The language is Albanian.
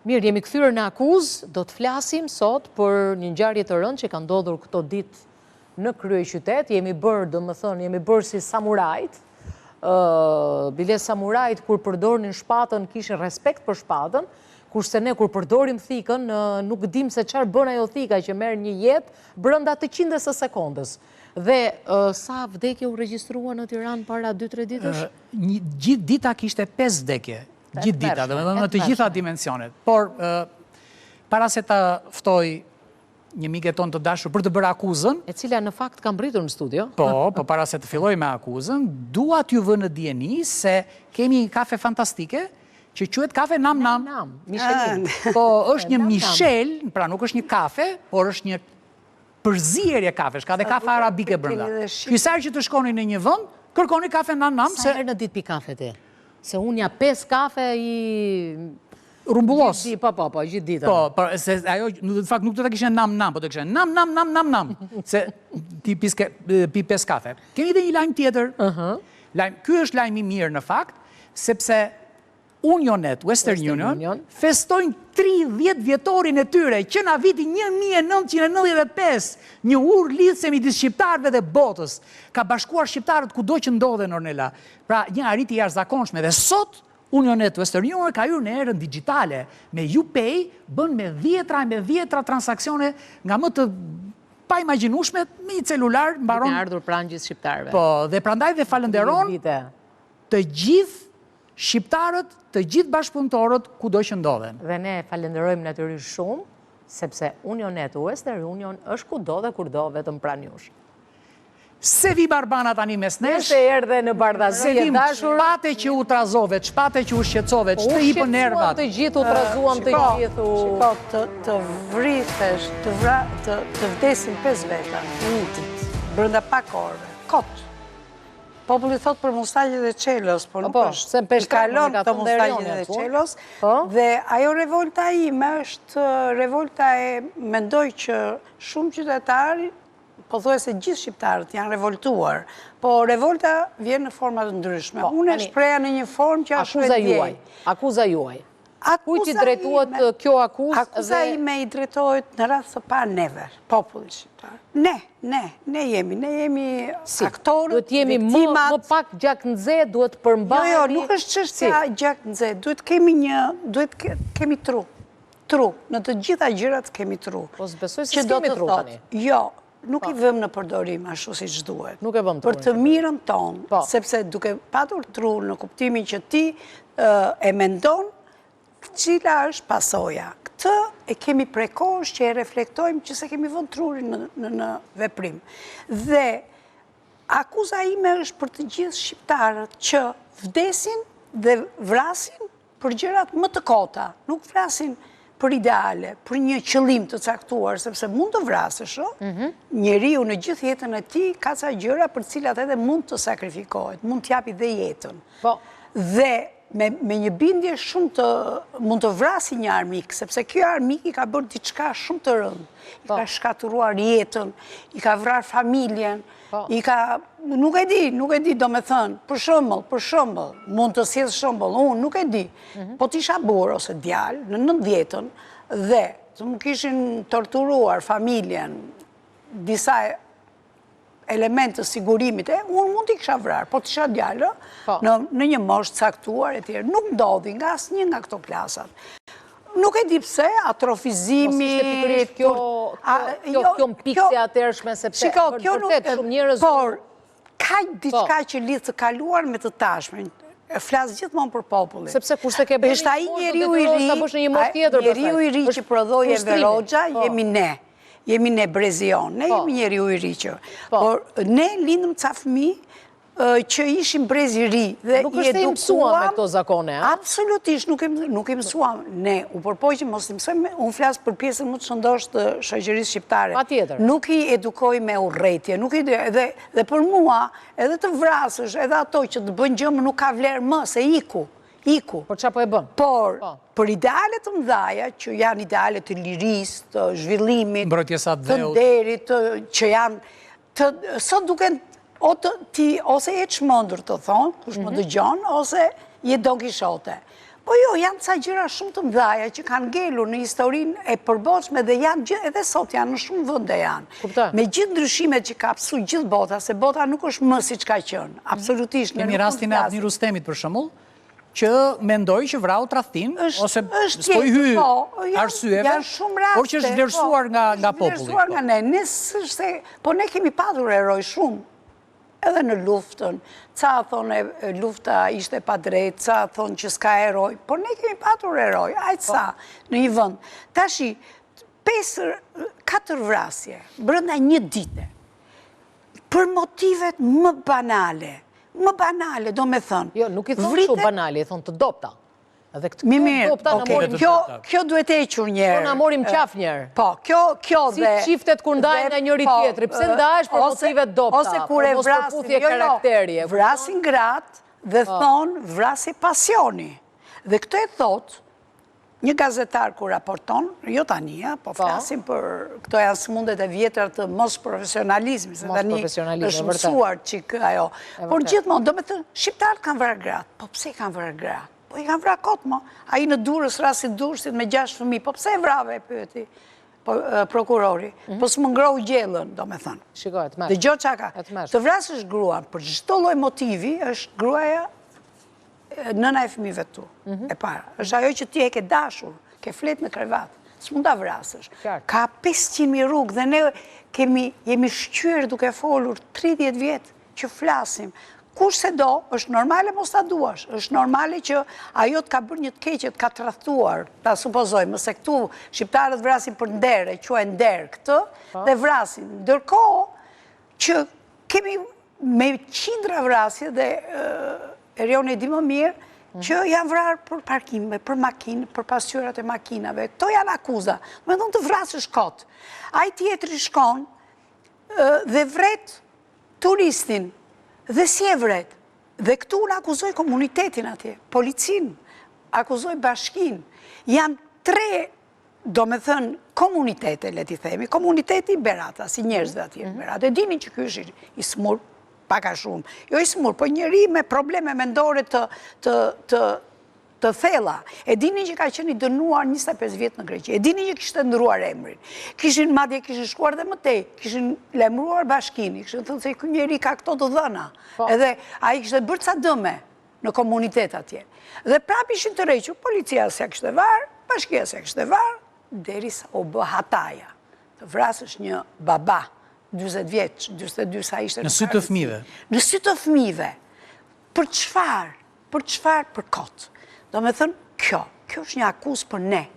Mirë, jemi kthyer në akuzë, do të flasim sot për një ngjarje të rëndë që ka ndodhur këto ditë në kryeqytet. Jemi bërë si samurajt. Bile samurajt kur përdornin shpatën kishin respekt për shpatën, kurse ne kur përdorim thikën nuk dim se çfarë bën ajo thika që merr një jetë brenda të qindës së sekondës. Dhe sa vdekje u regjistrua në Tiranë para 2-3 ditësh? Gjithë dita kishte 5 vdekje. Gjithë dita, në të gjitha dimensionet. Por, para se ta ftoj një mike tonë të dashur për të bërë akuzën... E cila në fakt ka mbritur në studio. Po, para se të filloj me akuzën, dua t'ju vë në dieni se kemi një kafe fantastike, që quhet kafe Nam Nam. Michelin. Po, është një Michel, pra nuk është një kafe, por është një përzierje kafesh, ka dhe kafe arabike brenda. Kyçar që të shkoni në një vend, kërkoni kafe Nam Nam. Sa herë në ditë pi kafe ti? Se unë ja 5 kafe i... Rumbullos. Po, gjithë ditën. Po, se ajo, në fakt nuk të të kishen nam, po të kishen nam, se ti pi 5 kafe. Kemi dhe një lajm tjetër. Ky është lajm i mirë në fakt, sepse Unionet, Western Union, festojnë 30 vjetorin e tyre, që nga viti 1995, një urë lidhse midis shqiptarëve dhe botës, ka bashkuar shqiptarët kudo që ndodhen, Ornella. Pra, një arritje jashtëzakonshme dhe sot Unionet Western Union ka hyrë në erën digjitale. Me UPay bën me dhjetra transaksione nga më të pa imagjinueshme me një celular mbaron. Ka ardhur pranë gjithë shqiptarëve. Po, dhe prandaj dhe falenderon të gjithë shqiptarët, të gjithë bashkëpunëtorët kudo që ndodhen. Dhe ne falenderojmë natyrisht shumë, sepse Unionet Western Union është kudo dhe kurdo vetëm pranë jush. Se vi Barbana tani mes nesh, se erdhe në bardhazi e dashur, shpate që u trazove, shpate që u shqetësove, që të hipën nervat. Të gjithë u trazuam të gjithë. Shiko, të vritesh, të vdesin 5 veta, brenda pak orëve, kot. Populli thot për Mustaqet dhe Çelos, por nuk është. I kalon të Mustaqet dhe Çelos, dhe ajo revolta ime është revolta mendoj që shumë qytetarë, po thuaj se gjithë shqiptarët janë revoltuar, po revolta vjen në forma të ndryshme. Unë e shpreha në një formë që është vetëdjej. Akuza juaj. Kujt i drejtohet kjo akuzë? Akuza ime i drejtohet në radhë të parë neve, popullit shqiptar. Ne jemi aktorët, duhet jemi më pak gjaknxe, duhet përmbahemi. Jo, nuk është çështja gjaknxe, duhet kemi tru. Në të gjitha gjërat kemi tru. Po s'besoj se s'kemi tru tani. Jo, nuk i vëm në përdorim ashtu siç duhet. Nuk e vëm tru. Për të mirën tonë, sepse duke patur tru në kuptimin që ti e mendon, cila është pasoja. Këtë e kemi prekosh që e reflektojmë që se kemi vënë trurin në veprim. Dhe akuza ime është për të gjithë shqiptarët që vdesin dhe vrasin për gjërat më të kota. Nuk vrasin për ideale, për një qëllim të caktuar, sepse mund të vrasësh, njeriu në gjithë jetën e tij ka ca gjëra për cilat edhe mund të sakrifikohet, mund të japi dhe jetën. Dhe me një bindje shumë të mund të vrasi një armik, sepse kjo armik i ka bërë diçka shumë të rëndë. I ka shkatëruar jetën, i ka vrarë familjen, i ka, nuk e di do me thënë, për shembull, mund të sjellë shembull, unë nuk e di, po t'isha burr ose djalë në 90-ën dhe të më kishin torturuar familjen, disa elementë të sigurimit, unë mund t'i kisha vrarë, po t'isha djalë, në një moshë caktuar e tjerë. Nuk ndodhi nga asnjë nga këto klasat. Nuk e di pse, atrofizimi... Mos ishte pikërisht kjo mpikse atërshme, sepse vërtet shumë njerëz... Por, ka diçka që lidh të kaluar me të tashmen. Flas gjithmonë për popullin. Sepse kurse ke bërë është ai njeriu i ri që prodhoi Verogja, jemi ne. Jemi ne Brezion, ne jemi njeriu i ri që. Por ne lindëm ca fëmijë që ishim brezi ri dhe nuk është i mësuam me këto zakone, a? Absolutisht, nuk i mësuam. Ne u përpoqim mos i mësojmë, unë flas për pjesën më të shëndosh të shoqërisë shqiptare. Patjetër. Nuk i edukoj me urrëtie, dhe për mua, edhe të vrasësh, edhe ato që të bën gjë nuk ka vlerë më se iku. Por çfarë po e bën? Por, për ideale të mëdha që janë ideale të lirisë, të zhvillimit, të nderit, që janë sot duken ose je çmendur të thonë, kush më dëgjon, ose je Don Kishote. Po jo, janë ca gjëra shumë të mdhaja që kanë ngelur në historinë e përbashme dhe janë edhe sot janë në shumë vende janë. Kuptoj. Me gjithë ndryshimet që ka psu gjithë bota, se bota nuk është më siç ka qenë. Absolutisht. Kemi rastin e Adni Rustemit për shembull, që mendoj që vrau tradhtim ose s'po i hy arsyeve, por që është vlerësuar nga populli. Vlerësuar nga ne, po ne kemi padur eroj shumë. Edhe në luftën, ca thonë lufta ishte pa drejt, ca thonë që s'ka eroj, por ne kemi patur eroj, ajtë sa, në një vënd. Tashi, 4 vrasje, brenda një dite, për motivet më banale, do me thënë. Jo, nuk i thonë shumë banale, i thonë të dopta. Edhe këtë dopta në morim kjo duhet e qur njerë. Në morim qaf njerë. Po, kjo dhe... Si qiftet kur ndajnë nga njëri tjetri, pse ndahesh për motivet dopta, ose kur e vrasin gratë dhe thonë vrasi pasioni. Dhe këtë e thotë, një gazetar kur raporton, jo tania, po flasim për këto janë smundet e vjetër të mos profesionalizmi, se tani është mësuar qikë ajo. Por gjithmonë, do me thënë, shqiptarët kanë vrarë gratë, po pse kanë vrarë gratë? Po i kanë vrarë kotë më, a i në Durrës rasit Durrësit me 6 fëmijë, po pse e vrave e pyeti prokurori, po s'më ngrohu gjellën, do me thënë. Shikoj, të mërë. Dhe gjo qaka, të vrasësh gruan, për çdo lloj motivi, është gruaja nëna e fëmijëve tu, e para. Është ajo që ti e ke dashur, ke flet në krevat, s'mund ta vrasësh. Ka 500.000 rrugë dhe ne jemi shqyr duke folur 30 vjet që flasim. Kush se do, është normale mos ta duash, është normale që ajo të ka bërë një të keqe, të ka tradhtuar, ta supozojmë, se këtu shqiptarët vrasin për nder, e quajnë nder këtë, dhe vrasin. Ndërkohë që kemi me qindra vrasje dhe Erion e di më mirë, që janë vrarë për parkime, për makinë, për pasqyrat e makinave. Këto janë akuza. Me dhënë të vrasësh kot. Ai tjetri shkon dhe vret turistin. Dhe si e vret? Dhe këtu unë akuzoj komunitetin atje, policin, akuzoj bashkin. Janë 3, do me thënë, komunitete, le ti themi, komuniteti Berata, si njerëzve atje Berata. E dini që kjo është i smur, paka shumë. Jo i smur, po njëri me probleme mendore të thella. E dini që ka qenë i dënuar 25 vjetë në Greqi. E dini që kishtë ndëruar emrin. Madje kishin shkuar dhe mëtej, kishin lemruar bashkini, kishin thënë se ky njeri ka këto të dhëna. Edhe a i kishtë bërë ca dëme në komunitet atje. Dhe prap ishin të rrequr, policia se kishtë varë, bashkia se kishtë varë, derisa u bë hataja. Të vrasësh një baba, 20 vjeç, 22 sa ishte në sy të fëmijëve. Në sy të fëmijëve. Për çfarë? Për çfarë? Për kot. Do me thënë, kjo është një akuzë për ne.